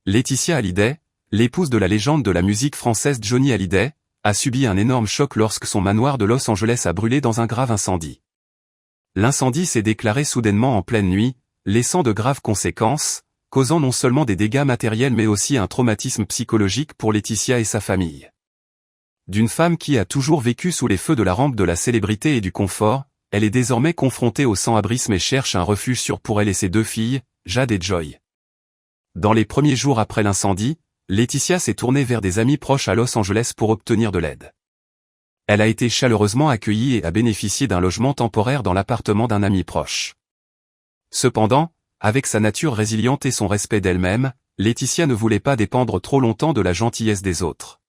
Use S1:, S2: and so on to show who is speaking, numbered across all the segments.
S1: Laetitia Hallyday, l'épouse de la légende de la musique française Johnny Hallyday, a subi un énorme choc lorsque son manoir de Los Angeles a brûlé dans un grave incendie. L'incendie s'est déclaré soudainement en pleine nuit, laissant de graves conséquences, causant non seulement des dégâts matériels mais aussi un traumatisme psychologique pour Laetitia et sa famille. D'une femme qui a toujours vécu sous les feux de la rampe de la célébrité et du confort, elle est désormais confrontée au sans-abrisme et cherche un refuge sûr pour elle et ses deux filles, Jade et Joy. Dans les premiers jours après l'incendie, Laetitia s'est tournée vers des amis proches à Los Angeles pour obtenir de l'aide. Elle a été chaleureusement accueillie et a bénéficié d'un logement temporaire dans l'appartement d'un ami proche. Cependant, avec sa nature résiliente et son respect d'elle-même, Laetitia ne voulait pas dépendre trop longtemps de la gentillesse des autres.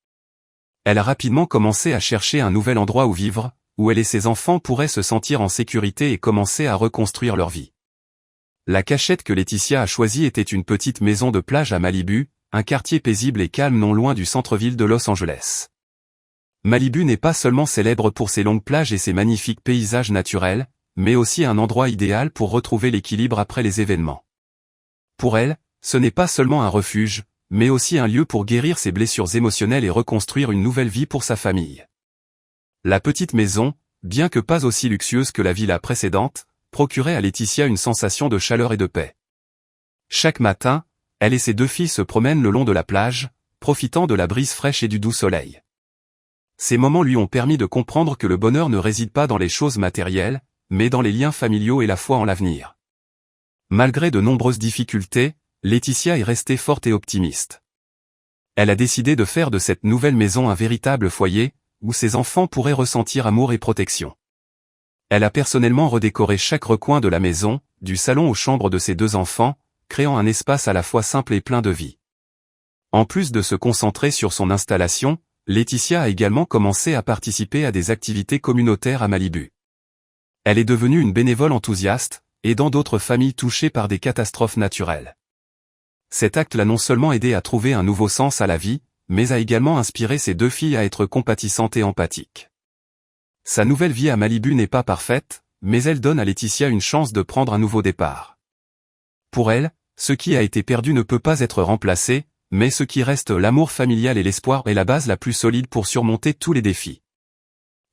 S1: Elle a rapidement commencé à chercher un nouvel endroit où vivre, où elle et ses enfants pourraient se sentir en sécurité et commencer à reconstruire leur vie. La cachette que Laetitia a choisie était une petite maison de plage à Malibu, un quartier paisible et calme non loin du centre-ville de Los Angeles. Malibu n'est pas seulement célèbre pour ses longues plages et ses magnifiques paysages naturels, mais aussi un endroit idéal pour retrouver l'équilibre après les événements. Pour elle, ce n'est pas seulement un refuge, mais aussi un lieu pour guérir ses blessures émotionnelles et reconstruire une nouvelle vie pour sa famille. La petite maison, bien que pas aussi luxueuse que la villa précédente, procurait à Laetitia une sensation de chaleur et de paix. Chaque matin, elle et ses deux filles se promènent le long de la plage, profitant de la brise fraîche et du doux soleil. Ces moments lui ont permis de comprendre que le bonheur ne réside pas dans les choses matérielles, mais dans les liens familiaux et la foi en l'avenir. Malgré de nombreuses difficultés, Laetitia est restée forte et optimiste. Elle a décidé de faire de cette nouvelle maison un véritable foyer, où ses enfants pourraient ressentir amour et protection. Elle a personnellement redécoré chaque recoin de la maison, du salon aux chambres de ses deux enfants, créant un espace à la fois simple et plein de vie. En plus de se concentrer sur son installation, Laetitia a également commencé à participer à des activités communautaires à Malibu. Elle est devenue une bénévole enthousiaste, aidant d'autres familles touchées par des catastrophes naturelles. Cet acte l'a non seulement aidé à trouver un nouveau sens à la vie, mais a également inspiré ses deux filles à être compatissantes et empathiques. Sa nouvelle vie à Malibu n'est pas parfaite, mais elle donne à Laetitia une chance de prendre un nouveau départ. Pour elle, ce qui a été perdu ne peut pas être remplacé, mais ce qui reste l'amour familial et l'espoir est la base la plus solide pour surmonter tous les défis.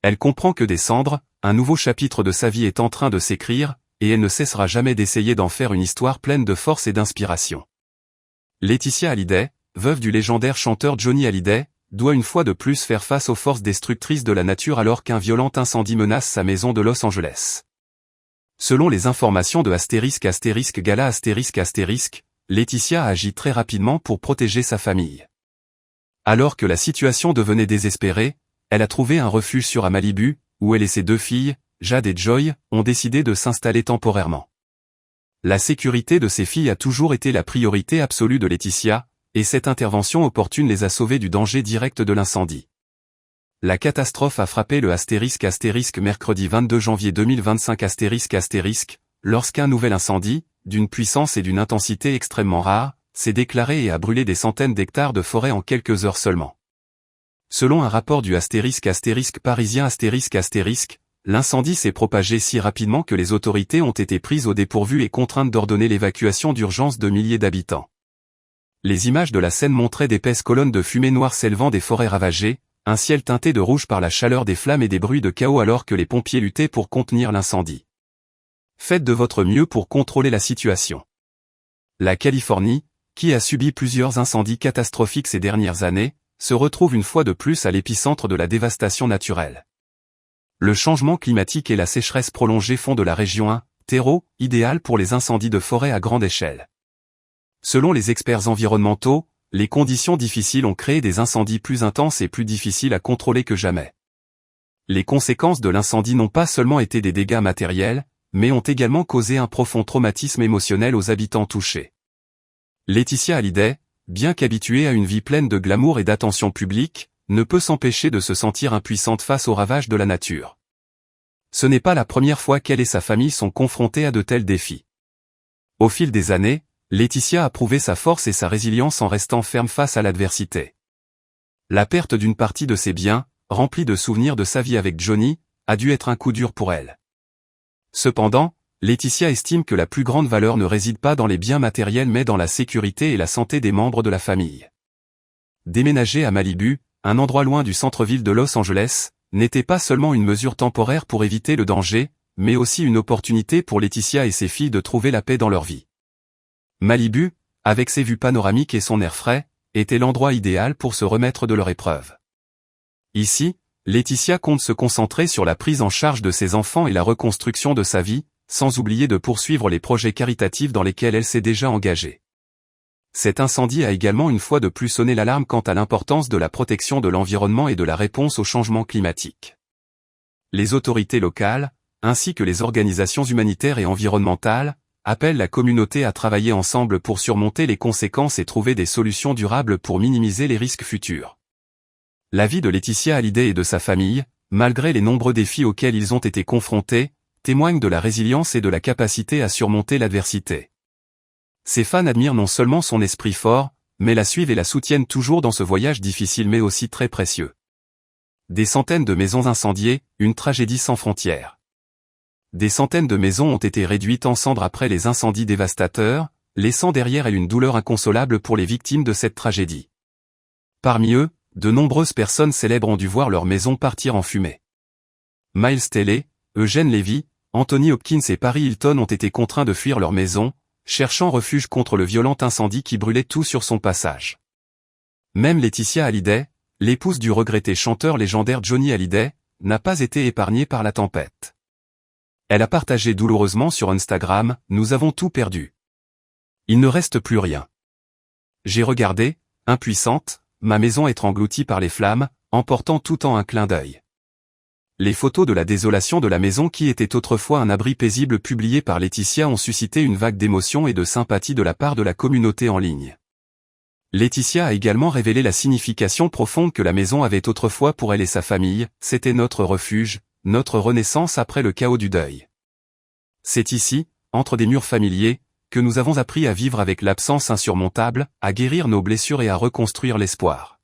S1: Elle comprend que des cendres, un nouveau chapitre de sa vie est en train de s'écrire, et elle ne cessera jamais d'essayer d'en faire une histoire pleine de force et d'inspiration. Laetitia Hallyday, veuve du légendaire chanteur Johnny Hallyday, doit une fois de plus faire face aux forces destructrices de la nature alors qu'un violent incendie menace sa maison de Los Angeles. Selon les informations de **Gala***, Laetitia a agi très rapidement pour protéger sa famille. Alors que la situation devenait désespérée, elle a trouvé un refuge sûr à Malibu, où elle et ses deux filles, Jade et Joy, ont décidé de s'installer temporairement. La sécurité de ses filles a toujours été la priorité absolue de Laetitia, et cette intervention opportune les a sauvées du danger direct de l'incendie. La catastrophe a frappé le ** mercredi 22 janvier 2025 ** lorsqu'un nouvel incendie, d'une puissance et d'une intensité extrêmement rares, s'est déclaré et a brûlé des centaines d'hectares de forêt en quelques heures seulement. Selon un rapport du ** parisien ** l'incendie s'est propagé si rapidement que les autorités ont été prises au dépourvu et contraintes d'ordonner l'évacuation d'urgence de milliers d'habitants. Les images de la scène montraient d'épaisses colonnes de fumée noire s'élevant des forêts ravagées, un ciel teinté de rouge par la chaleur des flammes et des bruits de chaos alors que les pompiers luttaient pour contenir l'incendie. Faites de votre mieux pour contrôler la situation. La Californie, qui a subi plusieurs incendies catastrophiques ces dernières années, se retrouve une fois de plus à l'épicentre de la dévastation naturelle. Le changement climatique et la sécheresse prolongée font de la région un terreau idéal pour les incendies de forêt à grande échelle. Selon les experts environnementaux, les conditions difficiles ont créé des incendies plus intenses et plus difficiles à contrôler que jamais. Les conséquences de l'incendie n'ont pas seulement été des dégâts matériels, mais ont également causé un profond traumatisme émotionnel aux habitants touchés. Laetitia Hallyday, bien qu'habituée à une vie pleine de glamour et d'attention publique, ne peut s'empêcher de se sentir impuissante face aux ravages de la nature. Ce n'est pas la première fois qu'elle et sa famille sont confrontées à de tels défis. Au fil des années, Laetitia a prouvé sa force et sa résilience en restant ferme face à l'adversité. La perte d'une partie de ses biens, remplie de souvenirs de sa vie avec Johnny, a dû être un coup dur pour elle. Cependant, Laetitia estime que la plus grande valeur ne réside pas dans les biens matériels mais dans la sécurité et la santé des membres de la famille. Déménager à Malibu, un endroit loin du centre-ville de Los Angeles, n'était pas seulement une mesure temporaire pour éviter le danger, mais aussi une opportunité pour Laetitia et ses filles de trouver la paix dans leur vie. Malibu, avec ses vues panoramiques et son air frais, était l'endroit idéal pour se remettre de leur épreuve. Ici, Laetitia compte se concentrer sur la prise en charge de ses enfants et la reconstruction de sa vie, sans oublier de poursuivre les projets caritatifs dans lesquels elle s'est déjà engagée. Cet incendie a également une fois de plus sonné l'alarme quant à l'importance de la protection de l'environnement et de la réponse au changement climatique. Les autorités locales, ainsi que les organisations humanitaires et environnementales, appellent la communauté à travailler ensemble pour surmonter les conséquences et trouver des solutions durables pour minimiser les risques futurs. La vie de Laetitia Hallyday et de sa famille, malgré les nombreux défis auxquels ils ont été confrontés, témoigne de la résilience et de la capacité à surmonter l'adversité. Ses fans admirent non seulement son esprit fort, mais la suivent et la soutiennent toujours dans ce voyage difficile mais aussi très précieux. Des centaines de maisons incendiées, une tragédie sans frontières. Des centaines de maisons ont été réduites en cendres après les incendies dévastateurs, laissant derrière elles une douleur inconsolable pour les victimes de cette tragédie. Parmi eux, de nombreuses personnes célèbres ont dû voir leur maison partir en fumée. Miles Teller, Eugène Levy, Anthony Hopkins et Paris Hilton ont été contraints de fuir leur maison, cherchant refuge contre le violent incendie qui brûlait tout sur son passage. Même Laetitia Hallyday, l'épouse du regretté chanteur légendaire Johnny Hallyday, n'a pas été épargnée par la tempête. Elle a partagé douloureusement sur Instagram « Nous avons tout perdu. Il ne reste plus rien. J'ai regardé, impuissante, ma maison être engloutie par les flammes, emportant tout en un clin d'œil. » Les photos de la désolation de la maison qui était autrefois un abri paisible publiées par Laetitia ont suscité une vague d'émotion et de sympathie de la part de la communauté en ligne. Laetitia a également révélé la signification profonde que la maison avait autrefois pour elle et sa famille, c'était notre refuge, notre renaissance après le chaos du deuil. C'est ici, entre des murs familiers, que nous avons appris à vivre avec l'absence insurmontable, à guérir nos blessures et à reconstruire l'espoir.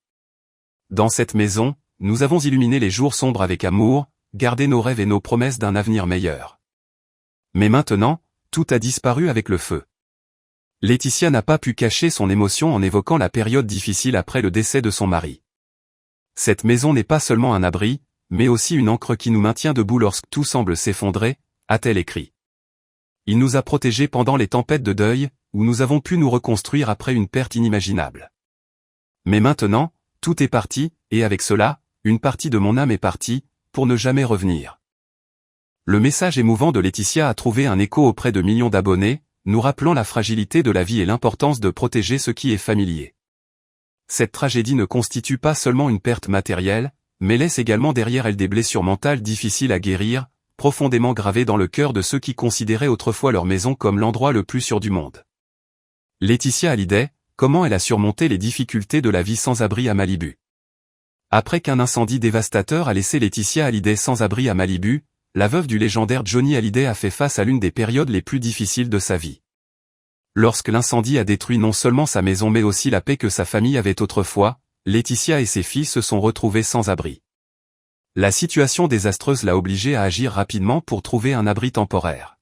S1: Dans cette maison, nous avons illuminé les jours sombres avec amour, gardé nos rêves et nos promesses d'un avenir meilleur. Mais maintenant, tout a disparu avec le feu. Laetitia n'a pas pu cacher son émotion en évoquant la période difficile après le décès de son mari. Cette maison n'est pas seulement un abri, mais aussi une ancre qui nous maintient debout lorsque tout semble s'effondrer, a-t-elle écrit. Il nous a protégés pendant les tempêtes de deuil, où nous avons pu nous reconstruire après une perte inimaginable. Mais maintenant, tout est parti, et avec cela, une partie de mon âme est partie, pour ne jamais revenir. Le message émouvant de Laetitia a trouvé un écho auprès de millions d'abonnés, nous rappelant la fragilité de la vie et l'importance de protéger ce qui est familier. Cette tragédie ne constitue pas seulement une perte matérielle, mais laisse également derrière elle des blessures mentales difficiles à guérir, profondément gravées dans le cœur de ceux qui considéraient autrefois leur maison comme l'endroit le plus sûr du monde. Laetitia Hallyday, comment elle a surmonté les difficultés de la vie sans abri à Malibu. Après qu'un incendie dévastateur a laissé Laetitia Hallyday sans abri à Malibu, la veuve du légendaire Johnny Hallyday a fait face à l'une des périodes les plus difficiles de sa vie. Lorsque l'incendie a détruit non seulement sa maison mais aussi la paix que sa famille avait autrefois, Laetitia et ses filles se sont retrouvées sans abri. La situation désastreuse l'a obligée à agir rapidement pour trouver un abri temporaire.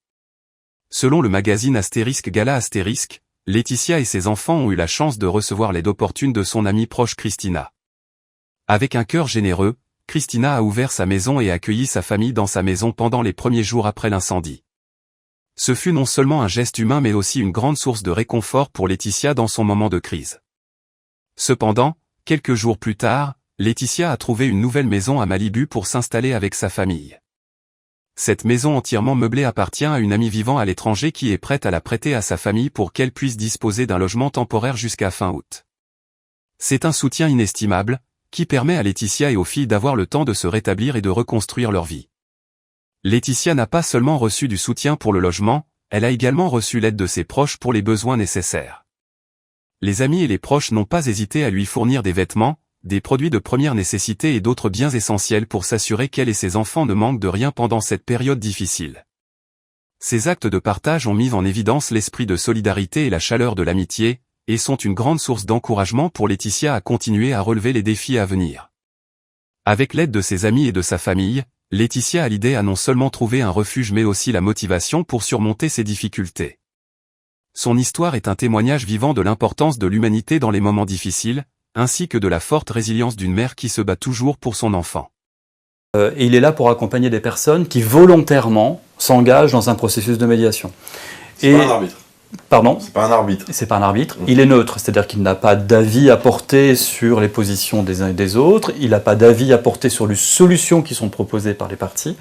S1: Selon le magazine Astérisque Gala Astérisque, Laetitia et ses enfants ont eu la chance de recevoir l'aide opportune de son amie proche Christina. Avec un cœur généreux, Christina a ouvert sa maison et accueilli sa famille dans sa maison pendant les premiers jours après l'incendie. Ce fut non seulement un geste humain mais aussi une grande source de réconfort pour Laetitia dans son moment de crise. Cependant, quelques jours plus tard, Laetitia a trouvé une nouvelle maison à Malibu pour s'installer avec sa famille. Cette maison entièrement meublée appartient à une amie vivant à l'étranger qui est prête à la prêter à sa famille pour qu'elle puisse disposer d'un logement temporaire jusqu'à fin août. C'est un soutien inestimable, qui permet à Laetitia et aux filles d'avoir le temps de se rétablir et de reconstruire leur vie. Laetitia n'a pas seulement reçu du soutien pour le logement, elle a également reçu l'aide de ses proches pour les besoins nécessaires. Les amis et les proches n'ont pas hésité à lui fournir des vêtements, des produits de première nécessité et d'autres biens essentiels pour s'assurer qu'elle et ses enfants ne manquent de rien pendant cette période difficile. Ces actes de partage ont mis en évidence l'esprit de solidarité et la chaleur de l'amitié, et sont une grande source d'encouragement pour Laetitia à continuer à relever les défis à venir. Avec l'aide de ses amis et de sa famille, Laetitia Hallyday a non seulement trouvé un refuge mais aussi la motivation pour surmonter ses difficultés. Son histoire est un témoignage vivant de l'importance de l'humanité dans les moments difficiles, ainsi que de la forte résilience d'une mère qui se bat toujours pour son enfant.
S2: Et il est là pour accompagner des personnes qui volontairement s'engagent dans un processus de médiation.
S3: C'est pas un arbitre.
S2: Pardon ?
S3: C'est pas un arbitre.
S2: C'est pas un arbitre. Il est neutre, c'est-à-dire qu'il n'a pas d'avis à porter sur les positions des uns et des autres. Il n'a pas d'avis à porter sur les solutions qui sont proposées par les parties.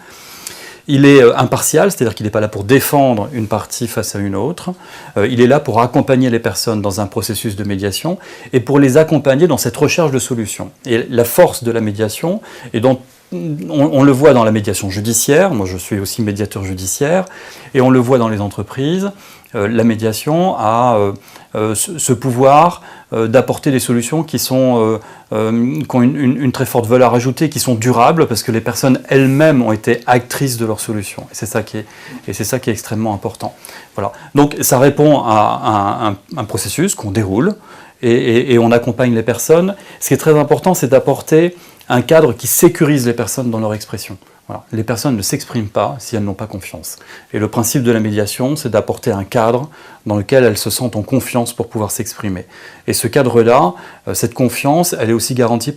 S2: Il est impartial, c'est-à-dire qu'il n'est pas là pour défendre une partie face à une autre. Il est là pour accompagner les personnes dans un processus de médiation et pour les accompagner dans cette recherche de solutions. Et la force de la médiation, et dont on le voit dans la médiation judiciaire, moi je suis aussi médiateur judiciaire, et on le voit dans les entreprises, la médiation a ce pouvoir d'apporter des solutions qui ont une très forte valeur ajoutée, qui sont durables, parce que les personnes elles-mêmes ont été actrices de leurs solutions. Et c'est ça qui est extrêmement important. Voilà. Donc ça répond à un processus qu'on déroule, et on accompagne les personnes. Ce qui est très important, c'est d'apporter un cadre qui sécurise les personnes dans leur expression. Voilà. Les personnes ne s'expriment pas si elles n'ont pas confiance. Et le principe de la médiation, c'est d'apporter un cadre dans lequel elles se sentent en confiance pour pouvoir s'exprimer. Et ce cadre-là, cette confiance, elle est aussi garantie par